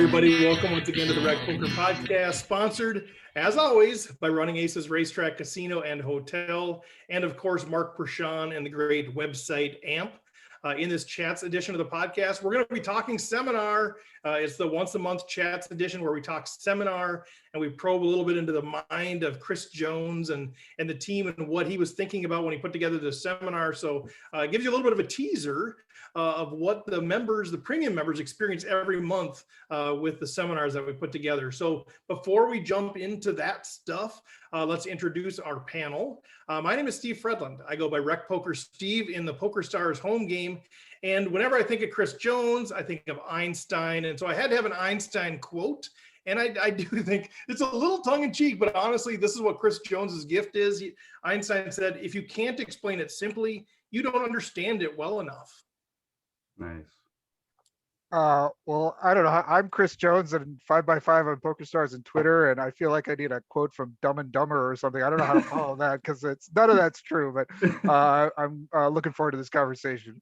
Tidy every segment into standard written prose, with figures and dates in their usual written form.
everybody. Welcome once again to the Rec.poker podcast, sponsored, as always, by Running Aces Racetrack, Casino, and Hotel, and of course, Mark Prashant and the great website AMP. In this Chats edition of the podcast, we're going to be talking seminar. It's the once a month Chats edition where we talk seminar and we probe a little bit into the mind of Chris Jones and the team and what he was thinking about when he put together the seminar. So it gives you a little bit of a teaser of what the members, the premium members, experience every month with the seminars that we put together. So before we jump into that stuff, let's introduce our panel. My name is Steve Fredland. I go by Rec.poker Steve in the Poker Stars home game. And whenever I think of Chris Jones, I think of Einstein. And so I had to have an Einstein quote. And I do think it's a little tongue in cheek, but honestly, this is what Chris Jones's gift is. Einstein said, if you can't explain it simply, you don't understand it well enough. Nice. Well, I don't know. I'm Chris Jones and 5x5 on PokerStars and Twitter, and I feel like I need a quote from Dumb and Dumber or something. I don't know how to follow that because it's none of that's true. But I'm looking forward to this conversation.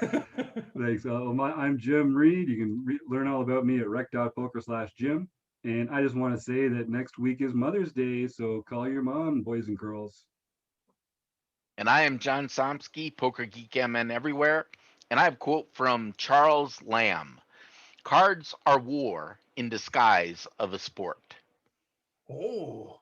Thanks. I'm Jim Reed. You can learn all about me at rec.poker/Jim. And I just want to say that next week is Mother's Day, so call your mom, boys and girls. And I am John Somsky, Poker Geek MN everywhere. And I have a quote from Charles Lamb. Cards are war in disguise of a sport. Oh,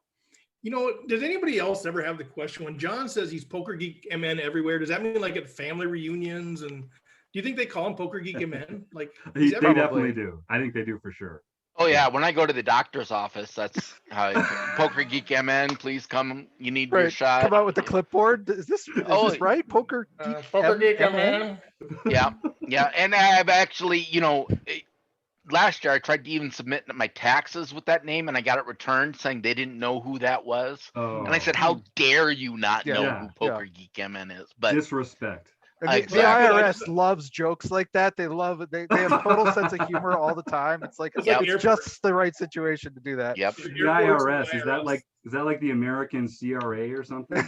you know, does anybody else ever have the question when John says he's Poker Geek MN everywhere? Does that mean like at family reunions? And do you think they call him Poker Geek MN? Like they definitely do. I think they do for sure. Oh yeah, when I go to the doctor's office, that's how Poker Geek MN, please come. You need your shot. Come out with the clipboard. Is this right? Poker Geek MN. Yeah. And I've actually, last year I tried to even submit my taxes with that name, and I got it returned saying they didn't know who that was. Oh. And I said, "How dare you not know who Poker Geek MN is?" But disrespect. And the IRS loves jokes like that. They love it. They have total sense of humor all the time. It's like it's just the right situation to do that. Yep. The IRS, is that like the American CRA or something?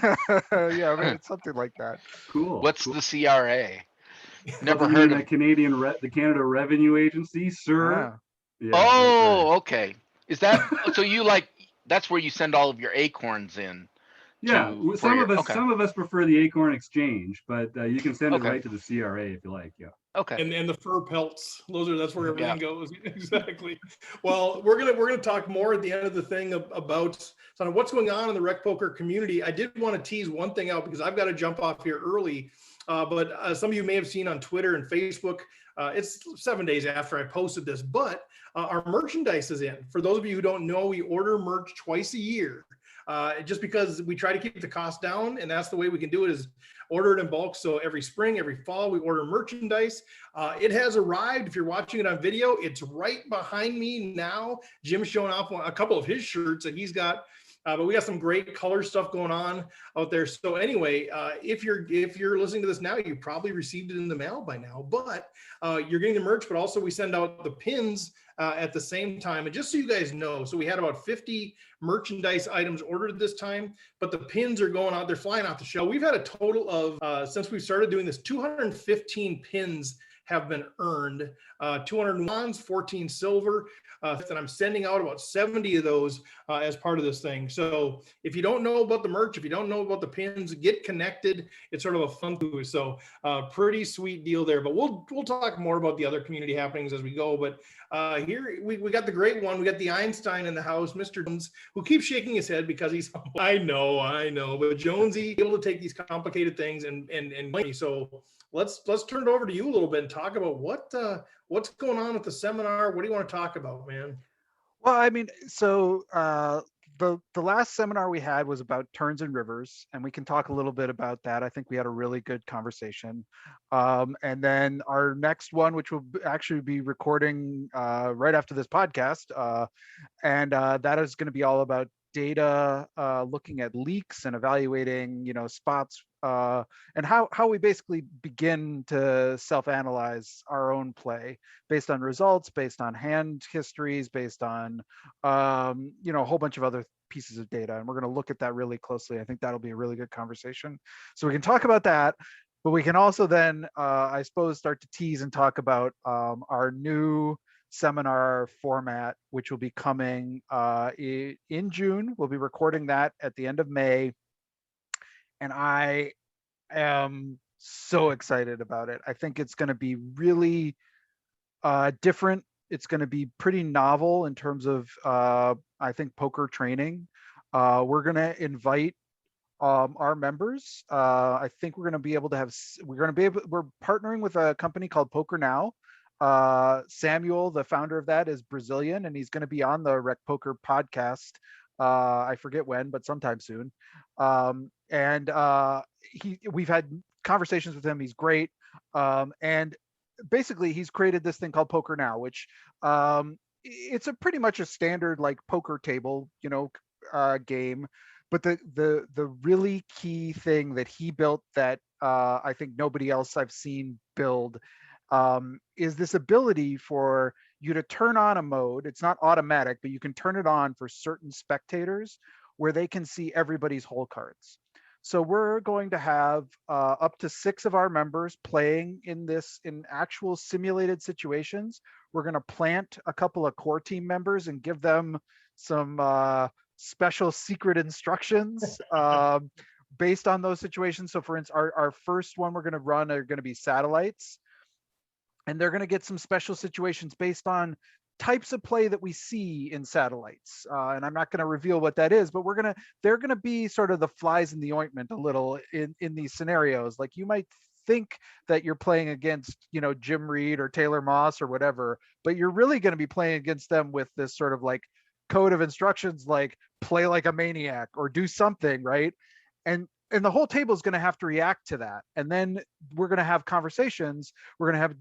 Yeah, I mean, it's something like that. Cool. What's the CRA? Never heard of the Canada Revenue Agency, sir. Yeah. Oh, okay. Is that so? That's where you send all of your acorns in. Yeah, some of us prefer the Acorn Exchange, but you can send it right to the CRA if you like. Yeah. Okay. And the fur pelts, that's where everything goes. Exactly. Well, we're gonna talk more at the end of the thing about sort of what's going on in the rec poker community. I did want to tease one thing out because I've got to jump off here early. But some of you may have seen on Twitter and Facebook. It's 7 days after I posted this, but our merchandise is in. For those of you who don't know, we order merch twice a year. Just because we try to keep the cost down, and that's the way we can do it is order it in bulk. So every spring, every fall, we order merchandise. It has arrived. If you're watching it on video, it's right behind me now. Jim's showing off a couple of his shirts that he's got. But we got some great color stuff going on out there. So anyway, if you're listening to this now, you probably received it in the mail by now. But you're getting the merch, but also we send out the pins at the same time. And just so you guys know, so we had about 50 merchandise items ordered this time, but the pins are going out. They're flying off the shelf. We've had a total of, since we started doing this, 215 pins have been earned, 200 bronze, 14 silver, and I'm sending out about 70 of those as part of this thing. So if you don't know about the merch, if you don't know about the pins, get connected. It's sort of a fun thing. So pretty sweet deal there. But we'll talk more about the other community happenings as we go. But here we got the great one. We got the Einstein in the house, Mr. Jones, who keeps shaking his head because he's I know, but Jonesy able to take these complicated things and so let's turn it over to you a little bit and talk about what's going on with the seminar. What do you want to talk about, man? Well, I mean, so the last seminar we had was about turns and rivers, and we can talk a little bit about that. I think we had a really good conversation. And then our next one, which we'll actually be recording right after this podcast, and that is going to be all about data, looking at leaks and evaluating, spots, and how we basically begin to self-analyze our own play based on results, based on hand histories, based on, a whole bunch of other pieces of data. And we're going to look at that really closely. I think that'll be a really good conversation. So we can talk about that, but we can also then, I suppose, start to tease and talk about our new seminar format, which will be coming in June. We'll be recording that at the end of May. And I am so excited about it. I think it's going to be really different. It's going to be pretty novel in terms of, I think, poker training. We're going to invite our members. I think we're going to be able to have, we're partnering with a company called Poker Now. Samuel, the founder of that, is Brazilian, and he's going to be on the Rec Poker podcast. I forget when, but sometime soon. And we've had conversations with him. He's great. And basically he's created this thing called Poker Now, which it's a pretty much a standard like poker table, game. But the really key thing that he built that I think nobody else I've seen build is this ability for you to turn on a mode. It's not automatic, but you can turn it on for certain spectators where they can see everybody's hole cards. So we're going to have up to 6 of our members playing in actual simulated situations. We're going to plant a couple of core team members and give them some special secret instructions based on those situations. So for instance, our first one we're going to run are going to be satellites, and they're going to get some special situations based on types of play that we see in satellites. And I'm not going to reveal what that is, but they're going to be sort of the flies in the ointment a little in these scenarios. Like you might think that you're playing against, Jim Reed or Taylor Moss or whatever, but you're really going to be playing against them with this sort of like code of instructions, like play like a maniac or do something, right? And the whole table is going to have to react to that. And then we're going to have conversations. We're going to have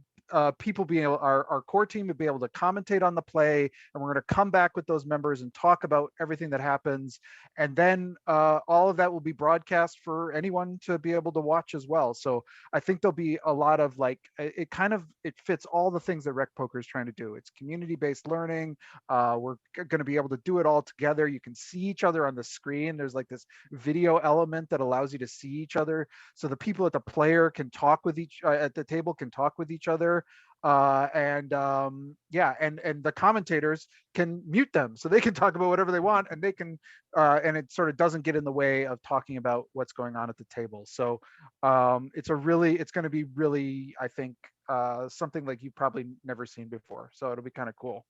people being able, our core team to be able to commentate on the play, and we're going to come back with those members and talk about everything that happens. And then all of that will be broadcast for anyone to be able to watch as well. So I think there'll be a lot of like, it fits all the things that Rec Poker is trying to do. It's community-based learning. We're going to be able to do it all together. You can see each other on the screen. There's like this video element that allows you to see each other. So the people at the player can talk with at the table can talk with each other. And the commentators can mute them so they can talk about whatever they want, and they can and it sort of doesn't get in the way of talking about what's going on at the table. So it's going to be really, I think, something like you've probably never seen before. So it'll be kind of cool.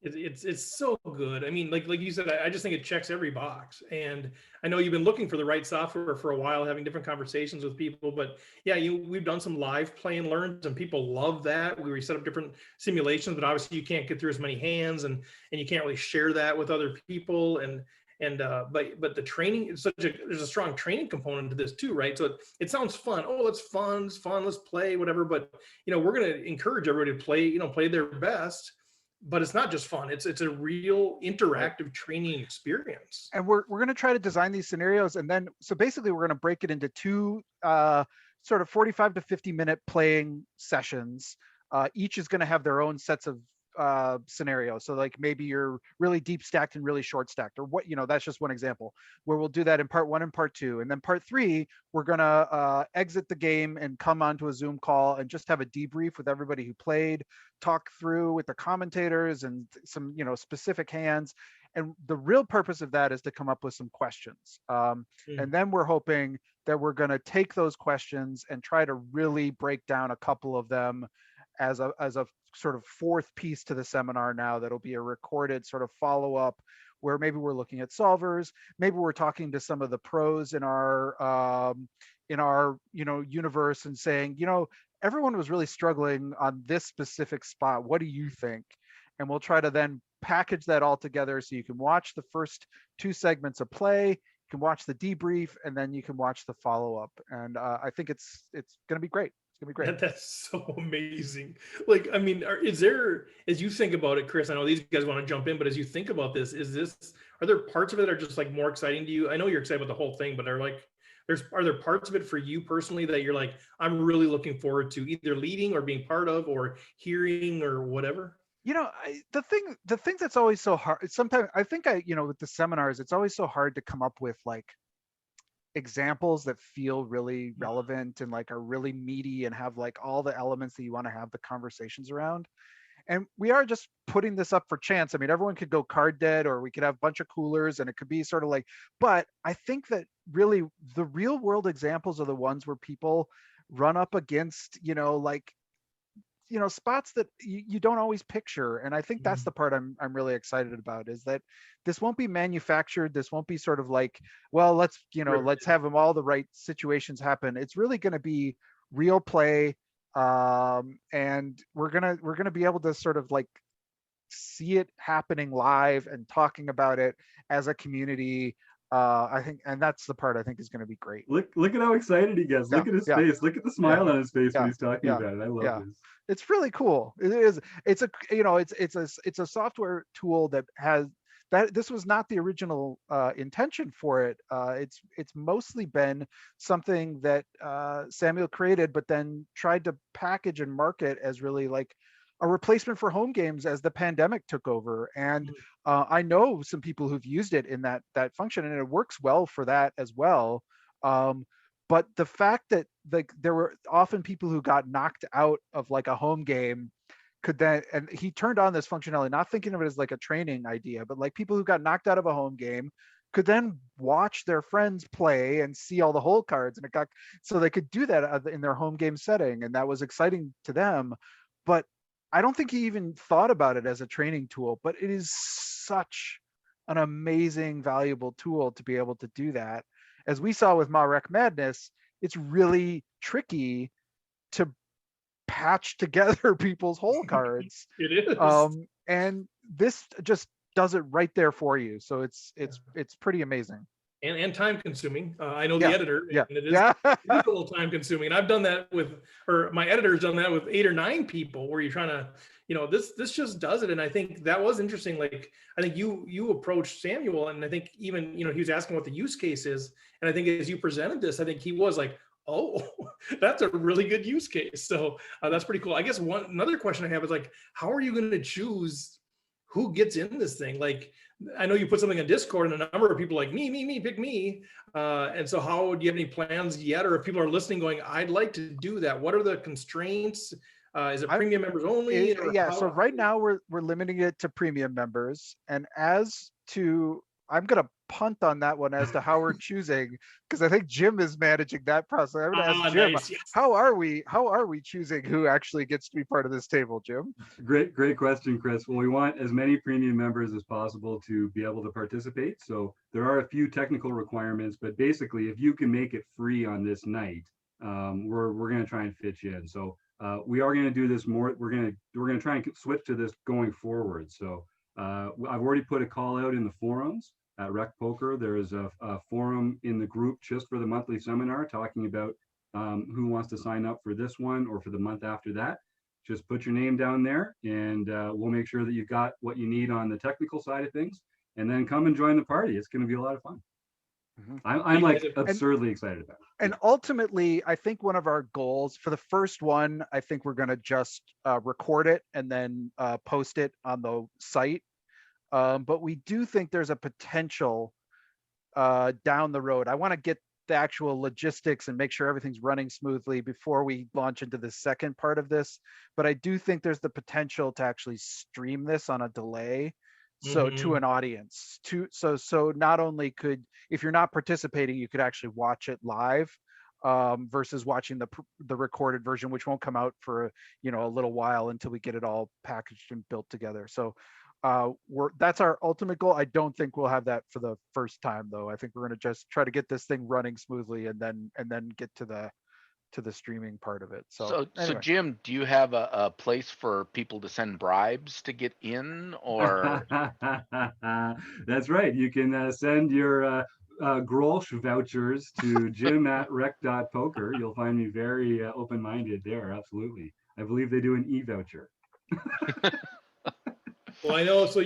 It's so good. I mean, like you said, I just think it checks every box. And I know you've been looking for the right software for a while, having different conversations with people. But yeah, we've done some live play and learns, and people love that. We set up different simulations, but obviously you can't get through as many hands, and you can't really share that with other people. But the training is there's a strong training component to this too, right? So it sounds fun. Oh, it's fun, let's play, whatever. But we're going to encourage everybody to play their best. But it's not just fun. It's a real interactive training experience. And we're going to try to design these scenarios. And then, so basically we're going to break it into 2 sort of 45 to 50-minute playing sessions. Each is going to have their own sets of scenarios. So like maybe you're really deep stacked and really short stacked, or what, that's just one example where we'll do that in part 1 and part 2. And then part 3, we're going to exit the game and come onto a Zoom call and just have a debrief with everybody who played, talk through with the commentators and some, specific hands. And the real purpose of that is to come up with some questions. And then we're hoping that we're going to take those questions and try to really break down a couple of them as a sort of 4th piece to the seminar now that'll be a recorded sort of follow-up where maybe we're looking at solvers, maybe we're talking to some of the pros in our universe and saying, everyone was really struggling on this specific spot. What do you think? And we'll try to then package that all together so you can watch the first 2 segments of play, you can watch the debrief, and then you can watch the follow-up. And I think it's going to be great. It's gonna be great. That's so amazing. Like, I mean, is there, as you think about it, Chris, I know these guys want to jump in, but as you think about this, are there parts of it that are just like more exciting to you? I know you're excited about the whole thing, but are there parts of it for you personally that you're like, I'm really looking forward to either leading or being part of or hearing or whatever? The thing that's always so hard, sometimes I think with the seminars, it's always so hard to come up with like examples that feel really relevant and like are really meaty and have like all the elements that you want to have the conversations around. And we are just putting this up for chance. I mean, everyone could go card dead, or we could have a bunch of coolers, and it could be sort of like, but I think that really the real world examples are the ones where people run up against, like, spots that you don't always picture. And I think that's the part I'm really excited about, is that this won't be manufactured. This won't be sort of like, well, let's have them all the right situations happen. It's really going to be real play. And we're gonna be able to sort of like see it happening live and talking about it as a community. I think, and that's the part I think is going to be great. Look at how excited he gets. Look at his face. Look at the smile on his face when he's talking about it. I love this. It's really cool. It is. It's a it's a software tool that has that. This was not the original intention for it. It's mostly been something that Samuel created, but then tried to package and market as really like a replacement for home games as the pandemic took over. And I know some people who've used it in that function, and it works well for that as well. But the fact that like there were often people who got knocked out of like a home game could then, and he turned on this functionality, not thinking of it as like a training idea, but like people who got knocked out of a home game could then watch their friends play and see all the hole cards, and it got so they could do that in their home game setting, and that was exciting to them. But I don't think he even thought about it as a training tool, but it is such an amazing, valuable tool to be able to do that. As we saw with Marek Madness, it's really tricky to patch together people's hole cards. It is. And this just does it right there for you. So it's pretty amazing. And time consuming. I know the editor, and it is a little time consuming. And I've done that or my editor's done that with 8 or 9 people, where you're trying to, this just does it. And I think that was interesting. Like, I think you approached Samuel, and I think even, he was asking what the use case is. And I think as you presented this, I think he was like, oh, that's a really good use case. So that's pretty cool. I guess another question I have is like, how are you going to choose who gets in this thing? Like, I know you put something on Discord, and a number of people are like me, pick me. And so do you have any plans yet? Or if people are listening going, I'd like to do that, what are the constraints? Is it premium members only? So right now we're limiting it to premium members. And I'm going to punt on that one as to how we're choosing, because I think Jim is managing that process. I'm going to ask Jim, nice, yes. How are we choosing who actually gets to be part of this table, Jim? Great question, Chris. Well, we want as many premium members as possible to be able to participate. So there are a few technical requirements, but basically, if you can make it free on this night, we're going to try and fit you in. So we are going to do this more. We're going to try and switch to this going forward. So I've already put a call out in the forums at rec.poker. There is a forum in the group just for the monthly seminar talking about who wants to sign up for this one or for the month after that. Just put your name down there, and we'll make sure that you've got what you need on the technical side of things, and then come and join the party. It's going to be a lot of fun. Mm-hmm. I'm like absurdly excited about it. And ultimately, I think one of our goals for the first one, I think we're going to just record it and then post it on the site. But we do think there's a potential down the road. I want to get the actual logistics and make sure everything's running smoothly before we launch into the second part of this. But I do think there's the potential to actually stream this on a delay. So to an audience, so not only if you're not participating, you could actually watch it live versus watching the recorded version, which won't come out for a little while until we get it all packaged and built together. So that's our ultimate goal. I don't think we'll have that for the first time, though. I think we're going to just try to get this thing running smoothly and then get to the streaming part of it. So anyway. Jim, do you have a place for people to send bribes to get in, or? That's right. You can send your Grolsch vouchers to Jim at rec.poker. You'll find me very open-minded there. Absolutely. I believe they do an e-voucher. Well, I know. So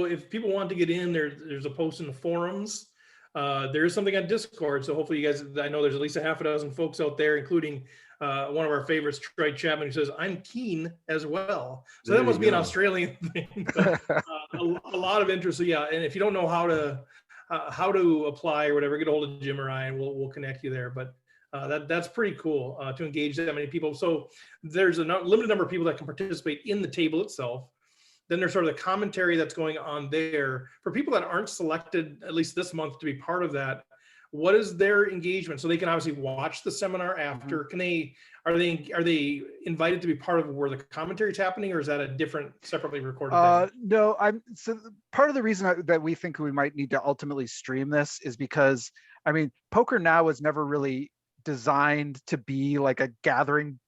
if people want to get in, there's a post in the forums. There is something on Discord. So hopefully you guys, I know there's at least a half a dozen folks out there, including one of our favorites, Troy Chapman, who says, I'm keen as well. So that must be an Australian thing. But, a lot of interest. So yeah. And if you don't know how to apply or whatever, get a hold of Jim or I, and we'll connect you there. But That's pretty cool to engage that many people. So there's a limited number of people that can participate in the table itself. Then there's sort of the commentary that's going on there. For people that aren't selected, at least this month, to be part of that, what is their engagement? So they can obviously watch the seminar after. Can they, are they invited to be part of where the commentary is happening, or is that a different, separately recorded thing? No, part of the reason that we think we might need to ultimately stream this is because, I mean, Poker Now was never really designed to be like a gathering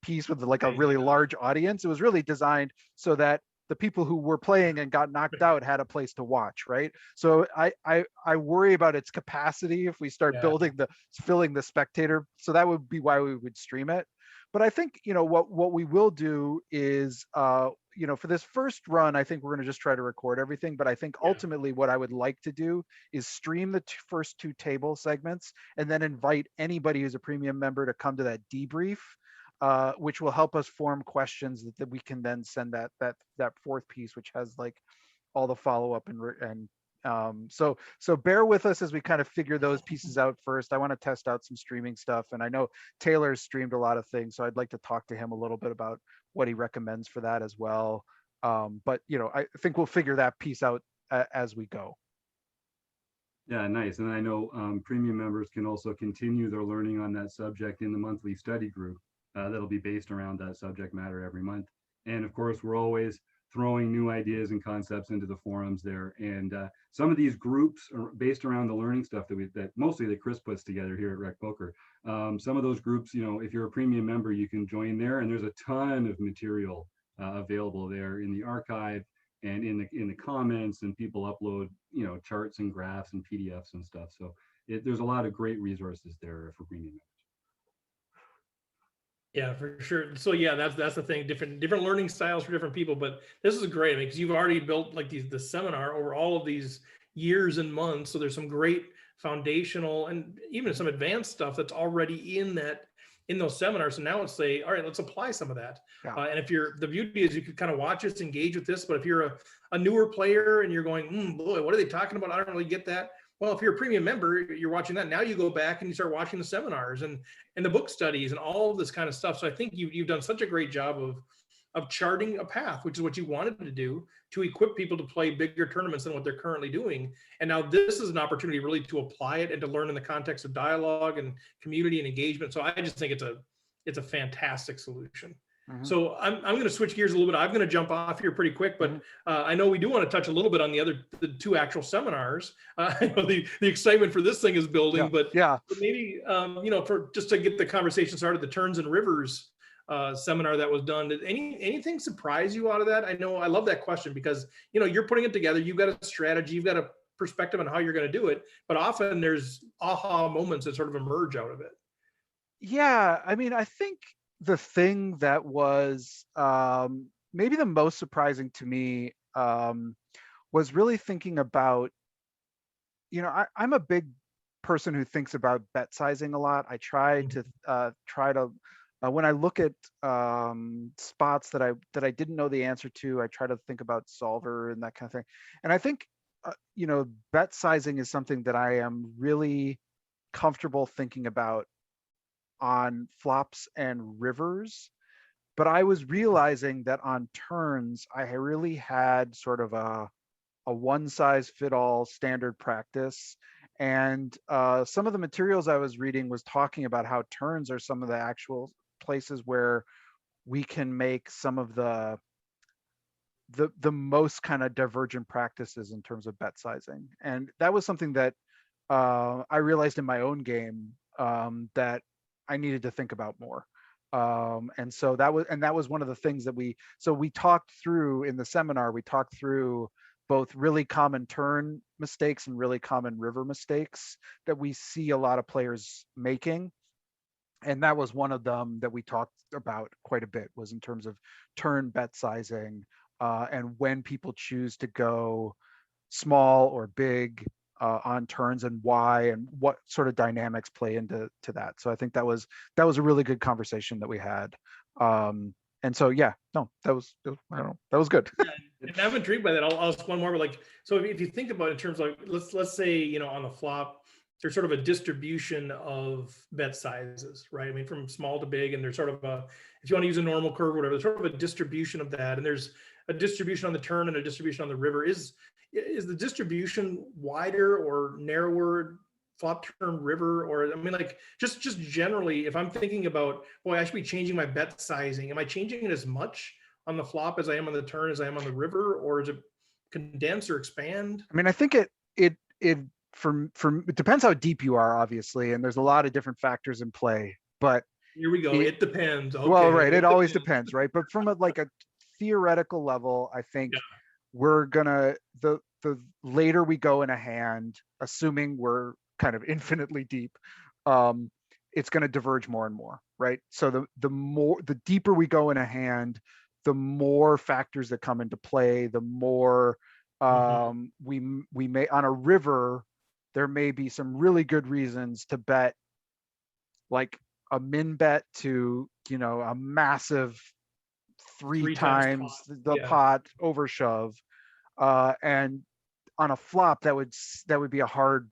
piece with like a really large audience. It was really designed so that the people who were playing and got knocked out had a place to watch, right? So I worry about its capacity if we start filling the spectator. So that would be why we would stream it. But I think, you know, what we will do is, you know, for this first run, I think we're going to just try to record everything. But I think ultimately what I would like to do is stream the first 2 table segments and then invite anybody who's a premium member to come to that debrief, which will help us form questions that we can then send that fourth piece, which has like all the follow-up and so bear with us as we kind of figure those pieces out first. I want to test out some streaming stuff, and I know Taylor's streamed a lot of things, so I'd like to talk to him a little bit about what he recommends for that as well. But you know, I think we'll figure that piece out as we go. Yeah, nice. And I know premium members can also continue their learning on that subject in the monthly study group that'll be based around that subject matter every month. And of course, we're always throwing new ideas and concepts into the forums there. And some of these groups are based around the learning stuff that mostly that Chris puts together here at rec.poker. Some of those groups, you know, if you're a premium member, you can join there, and there's a ton of material available there in the archive and in the comments, and people upload, you know, charts and graphs and PDFs and stuff. So there's a lot of great resources there for premium members. Yeah, for sure. So yeah, that's the thing. Different learning styles for different people. But this is great, I mean, because you've already built like the seminar over all of these years and months. So there's some great foundational and even some advanced stuff that's already in those seminars. So now let's say, all right, let's apply some of that. Yeah. And if the beauty is you can kind of watch us, engage with this. But if you're a newer player and you're going, boy, what are they talking about? I don't really get that. Well, if you're a premium member, you're watching that. Now you go back and you start watching the seminars and the book studies and all of this kind of stuff. So I think you've done such a great job of charting a path, which is what you wanted to do, to equip people to play bigger tournaments than what they're currently doing. And now this is an opportunity really to apply it and to learn in the context of dialogue and community and engagement. So I just think it's a fantastic solution. So I'm going to switch gears a little bit. I'm going to jump off here pretty quick, but I know we do want to touch a little bit on the 2 actual seminars. I know the excitement for this thing is building, but maybe you know, for just to get the conversation started, the Turns and Rivers seminar that was done. Did anything surprise you out of that? I know I love that question because, you know, you're putting it together. You've got a strategy. You've got a perspective on how you're going to do it, but often there's aha moments that sort of emerge out of it. Yeah, I mean, I think the thing that was maybe the most surprising to me was really thinking about, you know, I'm a big person who thinks about bet sizing a lot. I try to when I look at spots that I didn't know the answer to, I try to think about solver and that kind of thing. And I think you know, bet sizing is something that I am really comfortable thinking about on flops and rivers, but I was realizing that on turns I really had sort of a one size fit all standard practice, and some of the materials I was reading was talking about how turns are some of the actual places where we can make some of the most kind of divergent practices in terms of bet sizing. And that was something that I realized in my own game that I needed to think about more. And so that was one of the things that we talked through in the seminar. We talked through both really common turn mistakes and really common river mistakes that we see a lot of players making. And that was one of them that we talked about quite a bit, was in terms of turn bet sizing and when people choose to go small or big on turns and why, and what sort of dynamics play into that. So I think that was a really good conversation that we had. And so that was I don't know, that was good. Yeah, and I'm intrigued by that. I'll ask one more. But like, so if you think about it in terms of, like, let's say, you know, on the flop, there's sort of a distribution of bet sizes, right? I mean, from small to big, and there's sort of a, if you want to use a normal curve, or whatever, there's sort of a distribution of that. And there's a distribution on the turn and a distribution on the river. Is the distribution wider or narrower flop turn river? Or I mean, like just generally, if I'm thinking about, boy, I should be changing my bet sizing, am I changing it as much on the flop as I am on the turn as I am on the river, or is it condense or expand? I mean, I think it from it depends how deep you are, obviously, and there's a lot of different factors in play. But Here we go. It depends. well, Okay. right, it It always depends. depends, right? But from like a theoretical level, I think Yeah. we're gonna the later we go in a hand, assuming we're kind of infinitely deep, um, it's gonna diverge more and more, right? So the deeper we go in a hand, the more factors that come into play, the more we may on a river, there may be some really good reasons to bet like a min bet to, you know, a massive three Three times times pot. the Yeah. pot overshove. And on a flop, that would be a hard,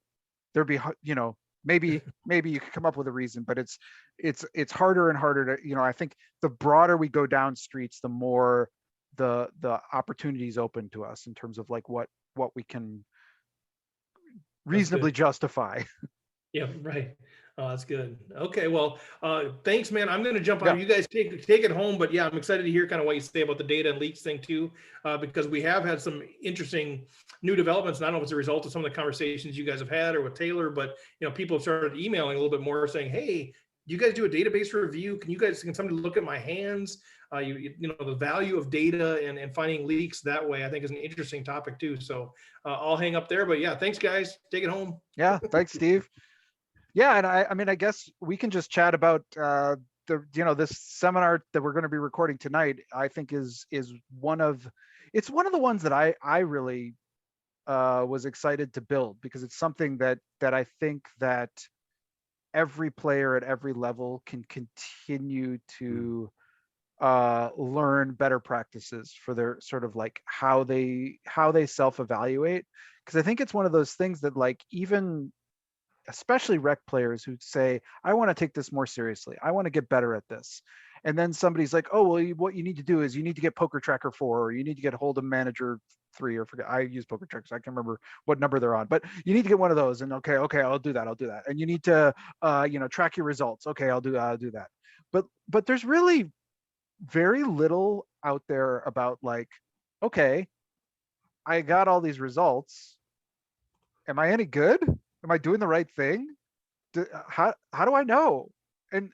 there'd be, you know, maybe you could come up with a reason, but it's harder and harder to, you know, I think the broader we go down streets, the more the opportunities open to us in terms of like what we can reasonably good. justify. Yeah, right. Oh, that's good. Okay, well, thanks, man. I'm going to jump Yeah. on. You guys take it home, but yeah, I'm excited to hear kind of what you say about the data and leaks thing too, because we have had some interesting new developments. And I don't know if it's a result of some of the conversations you guys have had or with Taylor, but you know, people have started emailing a little bit more saying, "Hey, you guys do a database review? Can somebody look at my hands?" You know, the value of data and finding leaks that way, I think, is an interesting topic too. So I'll hang up there. But yeah, thanks, guys. Take it home. Yeah, thanks, Steve. Yeah, and I mean, I guess we can just chat about this seminar that we're going to be recording tonight. I think is one of the ones that I really was excited to build, because it's something that I think that every player at every level can continue to learn better practices for their sort of like how they self-evaluate. Because I think it's one of those things that, like, even especially rec players who say, I want to take this more seriously, I want to get better at this, and then somebody's like, oh well, what you need to do is you need to get Poker Tracker 4, or you need to get Hold'em Manager 3, or forget, I use Poker Tracker, so I can't remember what number they're on, but you need to get one of those. And okay, I'll do that, and you need to track your results. Okay, I'll do that. But there's really very little out there about, like, okay, I got all these results, am I any good? Am I doing the right thing? How do I know? And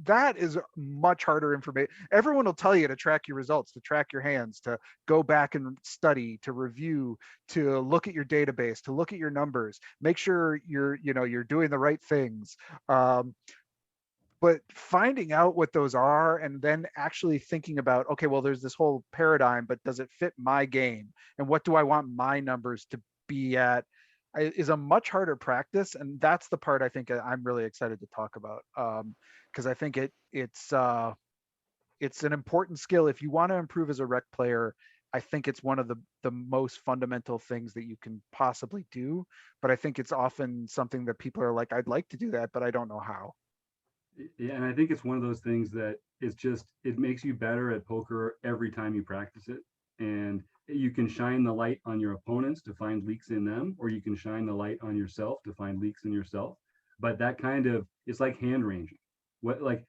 that is much harder information. Everyone will tell you to track your results, to track your hands, to go back and study, to review, to look at your database, to look at your numbers, make sure you're doing the right things. But finding out what those are, and then actually thinking about, okay, well, there's this whole paradigm, but does it fit my game? And what do I want my numbers to be at? Is a much harder practice. And that's the part I think I'm really excited to talk about, because I think it's an important skill if you want to improve as a rec player. I think it's one of the most fundamental things that you can possibly do. But I think it's often something that people are like, I'd like to do that, but I don't know how. Yeah, and I think it's one of those things that it makes you better at poker every time you practice it. And you can shine the light on your opponents to find leaks in them, or you can shine the light on yourself to find leaks in yourself. But that kind of, it's like hand ranging. Like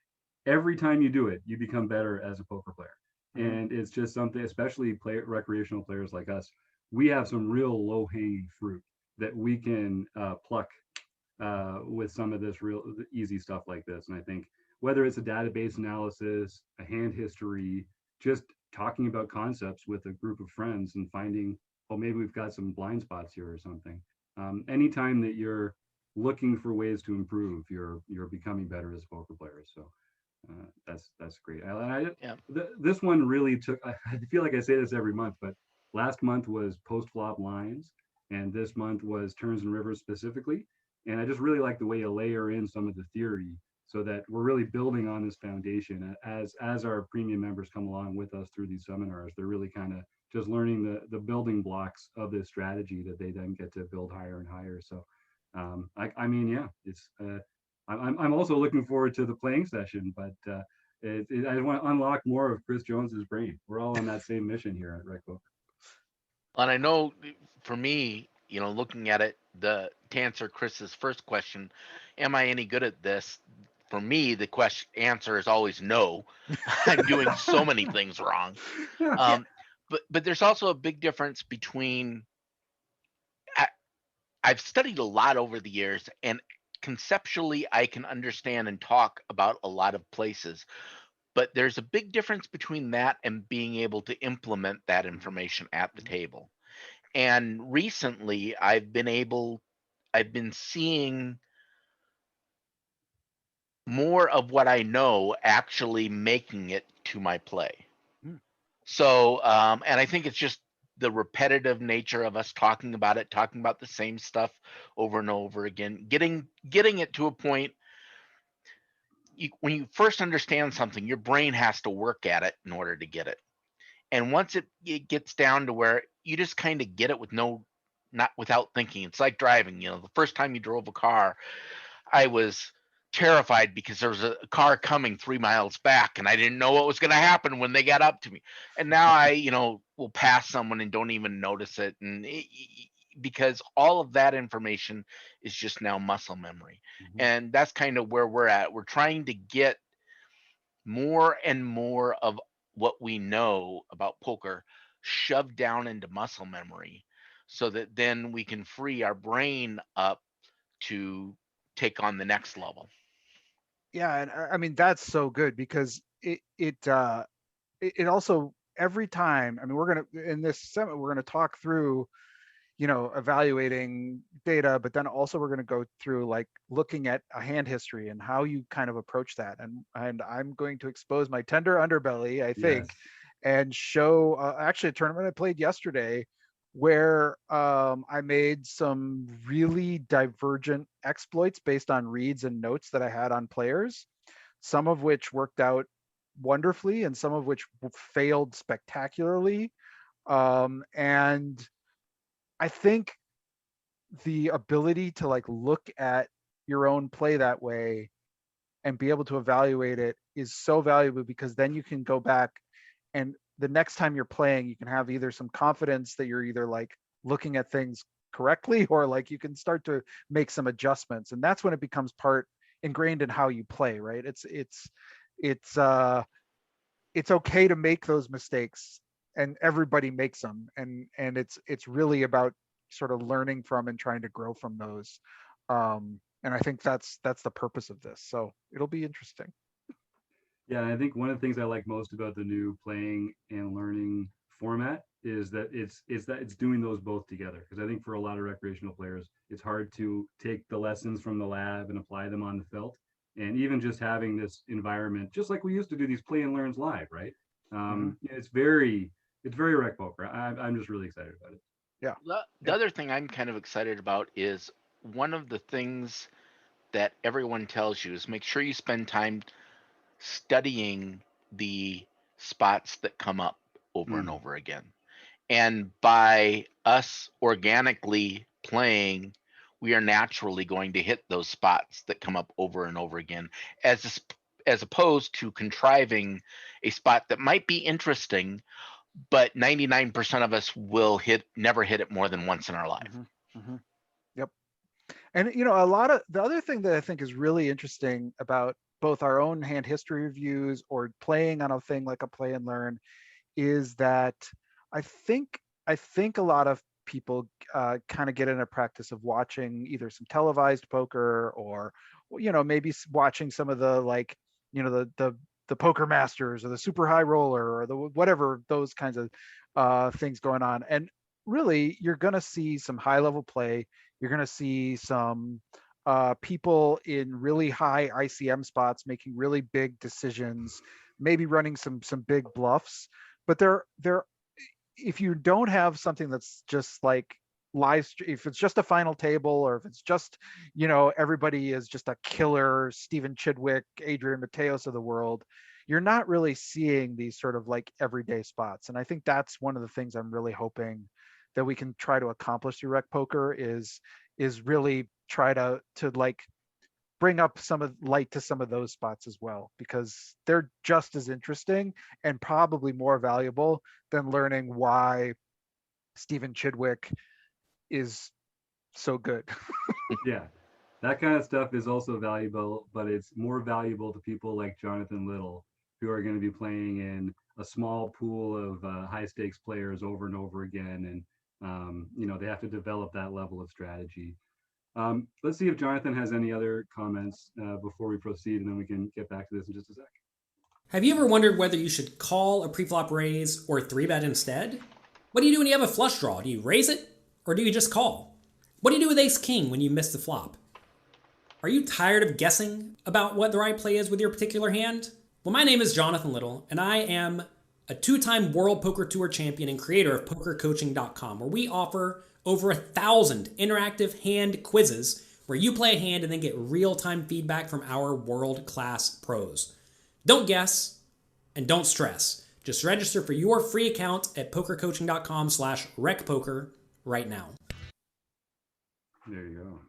every time you do it, you become better as a poker player. And it's just something, especially recreational players like us, we have some real low hanging fruit that we can pluck with some of this real easy stuff like this. And I think whether it's a database analysis, a hand history, just talking about concepts with a group of friends and finding, well, maybe we've got some blind spots here or something. Anytime that you're looking for ways to improve, you're becoming better as a poker player. So that's great. Yeah. This one really took. I feel like I say this every month, but last month was post flop lines, and this month was turns and rivers specifically. And I just really like the way you layer in some of the theory, so that we're really building on this foundation as our premium members come along with us through these seminars. They're really kind of just learning the building blocks of this strategy that they then get to build higher and higher. So I mean, yeah, it's. I'm also looking forward to the playing session, but I want to unlock more of Chris Jones's brain. We're all on that same mission here at rec.poker. And I know for me, looking at it, to answer Chris's first question, am I any good at this? For me, the answer is always no. I'm doing so many things wrong. But there's also a big difference between. I've studied a lot over the years, and conceptually, I can understand and talk about a lot of places. But there's a big difference between that and being able to implement that information at the table. And recently, I've been seeing more of what I know actually making it to my play. Hmm. So, and I think it's just the repetitive nature of us talking about it, talking about the same stuff over and over again, getting it to a point. When you first understand something, your brain has to work at it in order to get it. And once it gets down to where you just kind of get it with not without thinking. It's like driving. The first time you drove a car, I was terrified because there was a car coming 3 miles back and I didn't know what was going to happen when they got up to me. And now I, will pass someone and don't even notice it. And because all of that information is just now muscle memory. Mhm. And that's kind of where we're at. We're trying to get more and more of what we know about poker shoved down into muscle memory so that then we can free our brain up to take on the next level. Yeah, and I mean that's so good because it also every time. I mean, we're gonna in this summit we're gonna talk through evaluating data, but then also we're going to go through like looking at a hand history and how you kind of approach that. And I'm going to expose my tender underbelly, I Yes. think, and show actually a tournament I played yesterday where I made some really divergent exploits based on reads and notes that I had on players, some of which worked out wonderfully and some of which failed spectacularly. And I think the ability to like look at your own play that way and be able to evaluate it is so valuable because then you can go back and the next time you're playing, you can have either some confidence that you're either like looking at things correctly or like you can start to make some adjustments. And that's when it becomes part ingrained in how you play, right? It's it's okay to make those mistakes and everybody makes them and it's really about sort of learning from and trying to grow from those and I think that's the purpose of this, so it'll be interesting. Yeah, I think one of the things I like most about the new playing and learning format is that it's doing those both together. Because I think for a lot of recreational players, it's hard to take the lessons from the lab and apply them on the felt. And even just having this environment, just like we used to do these play and learns live, right? Hmm. It's very rec poker. I'm just really excited about it. Yeah. The other thing I'm kind of excited about is one of the things that everyone tells you is make sure you spend time studying the spots that come up over and over again. And by us organically playing, we are naturally going to hit those spots that come up over and over again, as opposed to contriving a spot that might be interesting, but 99% of us will never hit it more than once in our life. Hmm. Hmm. Yep. And a lot of the other thing that I think is really interesting about both our own hand history reviews or playing on a thing like a play and learn is that I think I think a lot of people kind of get in a practice of watching either some televised poker or maybe watching some of the like the poker masters or the super high roller or the whatever those kinds of things going on. And really, you're going to see some high level play. You're going to see some people in really high ICM spots making really big decisions, maybe running some big bluffs. But they're if you don't have something that's just like if it's just a final table or if it's just everybody is just a killer Stephen Chidwick, Adrian Mateos of the world, you're not really seeing these sort of like everyday spots. And I think that's one of the things I'm really hoping that we can try to accomplish through rec poker is really try to like bring up some of light to some of those spots as well, because they're just as interesting and probably more valuable than learning why Stephen Chidwick is so good. Yeah, that kind of stuff is also valuable, but it's more valuable to people like Jonathan Little, who are going to be playing in a small pool of high stakes players over and over again. And, they have to develop that level of strategy. Let's see if Jonathan has any other comments before we proceed, and then we can get back to this in just a sec. Have you ever wondered whether you should call a preflop raise or 3-bet instead? What do you do when you have a flush draw? Do you raise it or do you just call? What do you do with ace-king when you miss the flop? Are you tired of guessing about what the right play is with your particular hand? Well, my name is Jonathan Little, and I am a 2-time World Poker Tour champion and creator of PokerCoaching.com, where we offer over 1,000 interactive hand quizzes where you play a hand and then get real-time feedback from our world-class pros. Don't guess and don't stress. Just register for your free account at PokerCoaching.com/recpoker right now. There you go.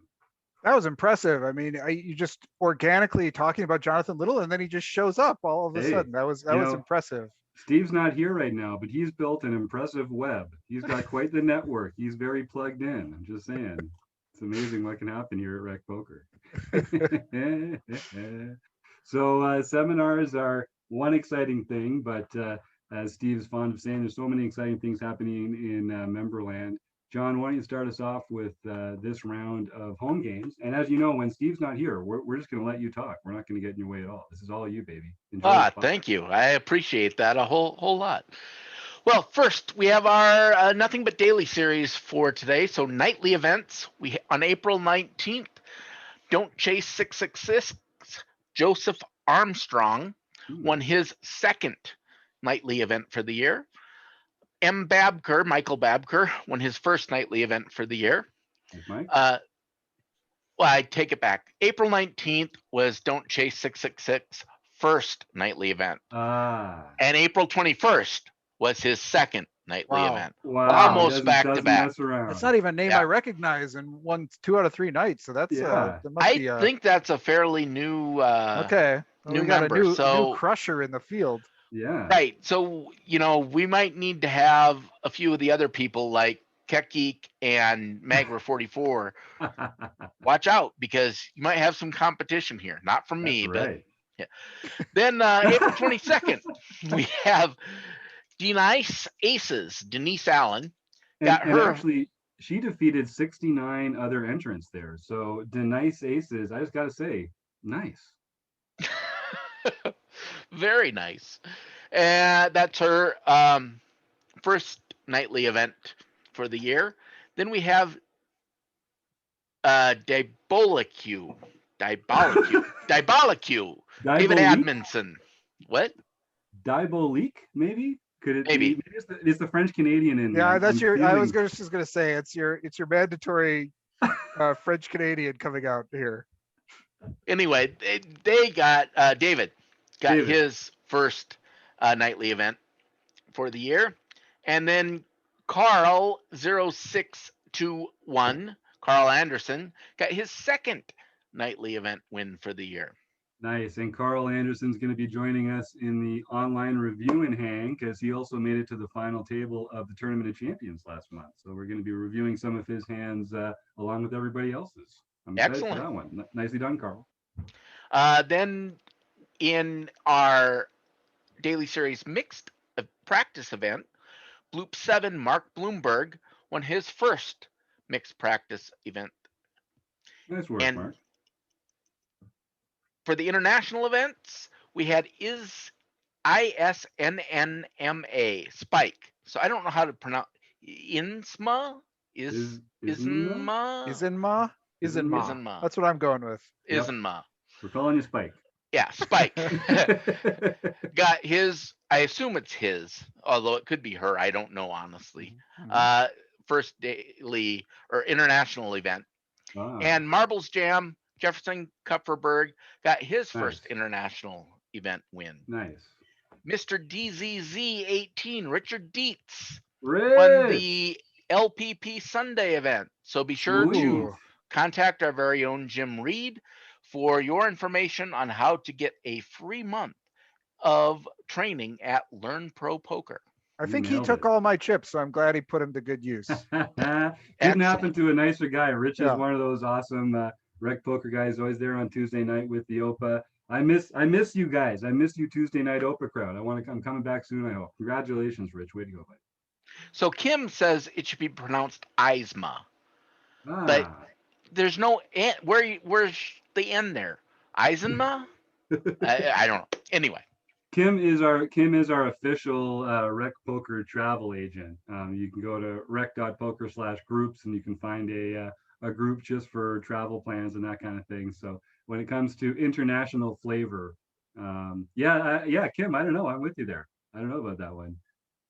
That was impressive. I mean, you just organically talking about Jonathan Little, and then he just shows up all of a sudden. That was impressive. Steve's not here right now, but he's built an impressive web. He's got quite the network. He's very plugged in. I'm just saying. It's amazing what can happen here at Rec Poker. So seminars are one exciting thing, but as Steve's fond of saying, there's so many exciting things happening in Memberland. John, why don't you start us off with this round of home games? And as you know, when Steve's not here, we're just going to let you talk. We're not going to get in your way at all. This is all you, baby. Enjoy Thank you. I appreciate that a whole lot. Well, first we have our Nothing But Daily series for today. So nightly events. On April 19th, Don't Chase 666. Joseph Armstrong won his second nightly event for the year. Michael Babker, won his first nightly event for the year. Well, I take it back. April 19th was Don't Chase 666 first nightly event. And April 21st was his second nightly event. Wow. Almost back to back. That's not even a name I recognize and won 2 out of 3 nights. So that's I think that's a fairly new new member. A new crusher in the field. Yeah. Right. So, we might need to have a few of the other people like Kekgeek and Magler44 watch out, because you might have some competition here. Not from me, right. But yeah. Then April 22nd, we have Denise Aces. Denise Allen got her. Actually, she defeated 69 other entrants there. So Denise Aces, I just got to say, nice. Very nice. That's her first nightly event for the year. Then we have Diabolique. David Admonson. What? Diabolique, maybe? Could it maybe? Maybe it's the French Canadian in there. Yeah, that's I was just gonna say it's your mandatory French Canadian coming out here. Anyway, they got David got his first nightly event for the year, and then Carl 0621 Carl Anderson got his second nightly event win for the year. Nice. And Carl Anderson's going to be joining us in the online review and hang, because he also made it to the final table of the Tournament of Champions last month. So we're going to be reviewing some of his hands along with everybody else's. I'm excited for that one. Nicely done, Carl. Then in our daily series mixed practice event, Bloop 7 Mark Bloomberg won his first mixed practice event. Nice work, Mark. For the international events, we had ISNNMA Spike. So I don't know how to pronounce Izinma. That's what I'm going with. Izinma. We're calling you Spike. Yeah, Spike. Got his, I assume it's his, although it could be her. I don't know, honestly. First daily or international event. Wow. And Marbles Jam, Jefferson Kupferberg got his first international event win. Nice. Mr. DZZ18, Richard Dietz, won the LPP Sunday event. So be sure to contact our very own Jim Reed for your information on how to get a free month of training at Learn Pro Poker. I You think he nailed took it. all my chips, so I'm glad he put them to good use. Couldn't happen Excellent. to a nicer guy. Rich is Yeah. one of those awesome rec poker guys, always there on Tuesday night with the OPA. I miss you guys. I miss you Tuesday night OPA crowd. I'm coming back soon, I hope. Congratulations, Rich. Way to go, buddy. So Kim says it should be pronounced Eisma, but Ah. there's no N. Where's the N there? Eisenma? I don't know. Anyway, Kim is our official rec poker travel agent. You can go to rec.poker/groups and you can find a group just for travel plans and that kind of thing. So when it comes to international flavor, yeah, Kim, I don't know. I'm with you there. I don't know about that one,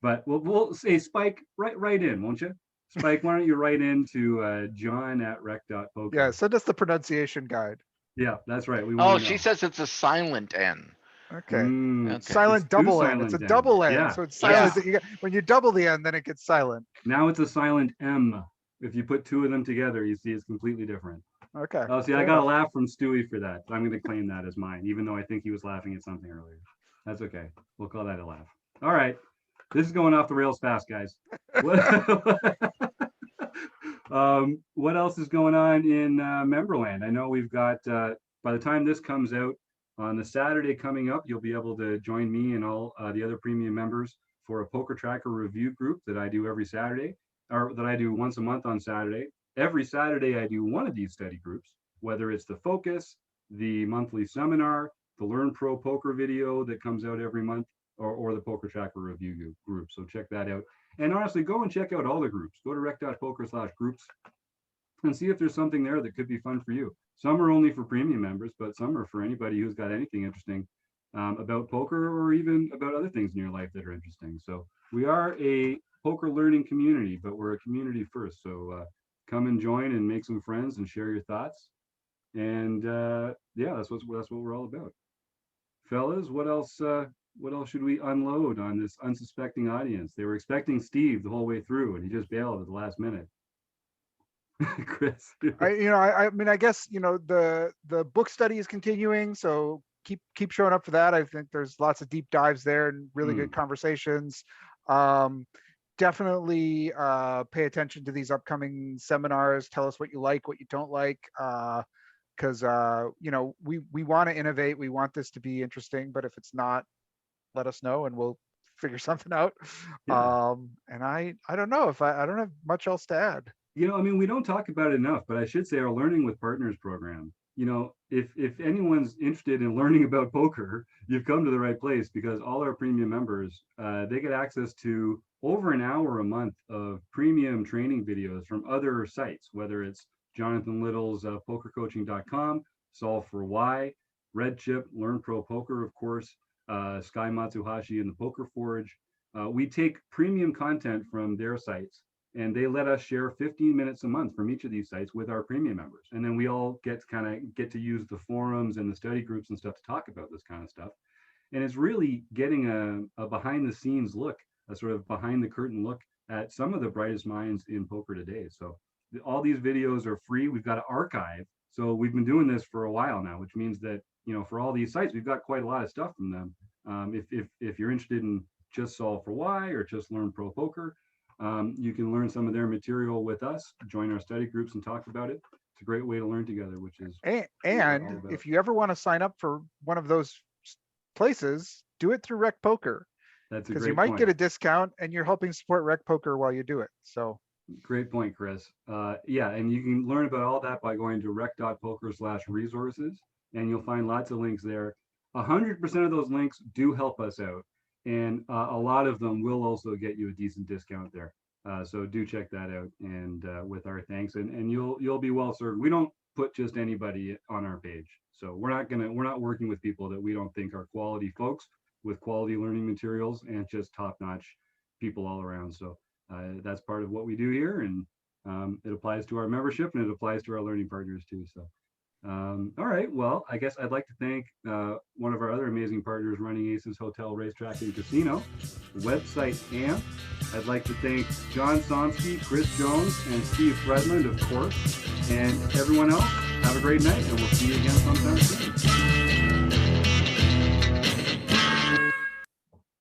but we'll say Spike right in, won't you? Spike, why don't you write into John at rec.poker? Yeah, send us the pronunciation guide. Yeah, that's right. We oh, want to she know. says it's a silent N. Okay. Okay. Silent It's two double N. silent It's a Ns. double N. Yeah. So it's silent. Yeah. You when you double the N, then it gets silent. Now it's a silent M. If you put two of them together, you see it's completely different. Okay. Oh, see, I fair got a enough. laugh from Stewie for that. I'm going to claim that as mine, even though I think he was laughing at something earlier. That's okay. We'll call that a laugh. All right. This is going off the rails fast, guys. What else is going on in Memberland? I know we've got, by the time this comes out, on the Saturday coming up, you'll be able to join me and all the other premium members for a Poker Tracker review group that I do every Saturday, or that I do once a month on Saturday. Every Saturday, I do one of these study groups, whether it's the Focus, the monthly seminar, the Learn Pro Poker video that comes out every month, or the Poker Tracker review group. So check that out. And honestly, go and check out all the groups. Go to rec.poker/groups and see if there's something there that could be fun for you. Some are only for premium members, but some are for anybody who's got anything interesting about poker or even about other things in your life that are interesting. So we are a poker learning community, but we're a community first. So come and join and make some friends and share your thoughts. And yeah, that's what we're all about. Fellas, what else should we unload on this unsuspecting audience? They were expecting Steve the whole way through and he just bailed at the last minute. Chris. I mean, I guess, the book study is continuing, so keep showing up for that. I think there's lots of deep dives there and really good conversations. Definitely pay attention to these upcoming seminars. Tell us what you like, what you don't like, because we want to innovate. We want this to be interesting, but if it's not, let us know and we'll figure something out. Yeah. And I don't know if I don't have much else to add. I mean, we don't talk about it enough, but I should say our Learning with Partners program. If anyone's interested in learning about poker, you've come to the right place, because all our premium members, they get access to over an hour a month of premium training videos from other sites, whether it's Jonathan Little's pokercoaching.com, Solve for Why, Red Chip, Learn Pro Poker, of course, Sky Matsuhashi and the Poker Forge. We take premium content from their sites, and they let us share 15 minutes a month from each of these sites with our premium members. And then we all get to use the forums and the study groups and stuff to talk about this kind of stuff. And it's really getting a behind the scenes look, a sort of behind the curtain look at some of the brightest minds in poker today. So all these videos are free. We've got an archive. So we've been doing this for a while now, which means that, for all these sites, we've got quite a lot of stuff from them. If you're interested in just Solve for Why or just Learn Pro Poker, you can learn some of their material with us, join our study groups and talk about it. It's a great way to learn together, which is and if you ever want to sign up for one of those places, do it through Rec Poker. That's a great because you might point. get a discount and you're helping support Rec Poker while you do it. So great point, Chris. Yeah, and you can learn about all that by going to rec.poker/resources, and you'll find lots of links there. 100% of those links do help us out, and a lot of them will also get you a decent discount there. So do check that out, and with our thanks, and you'll be well served. We don't put just anybody on our page, so we're not working with people that we don't think are quality folks with quality learning materials and just top-notch people all around. So that's part of what we do here, and it applies to our membership and it applies to our learning partners too. So All right. Well, I guess I'd like to thank one of our other amazing partners, Running Aces Hotel, Racetrack, and Casino, website AMP. I'd like to thank John Somsky, Chris Jones, and Steve Fredland, of course, and everyone else. Have a great night, and we'll see you again sometime soon.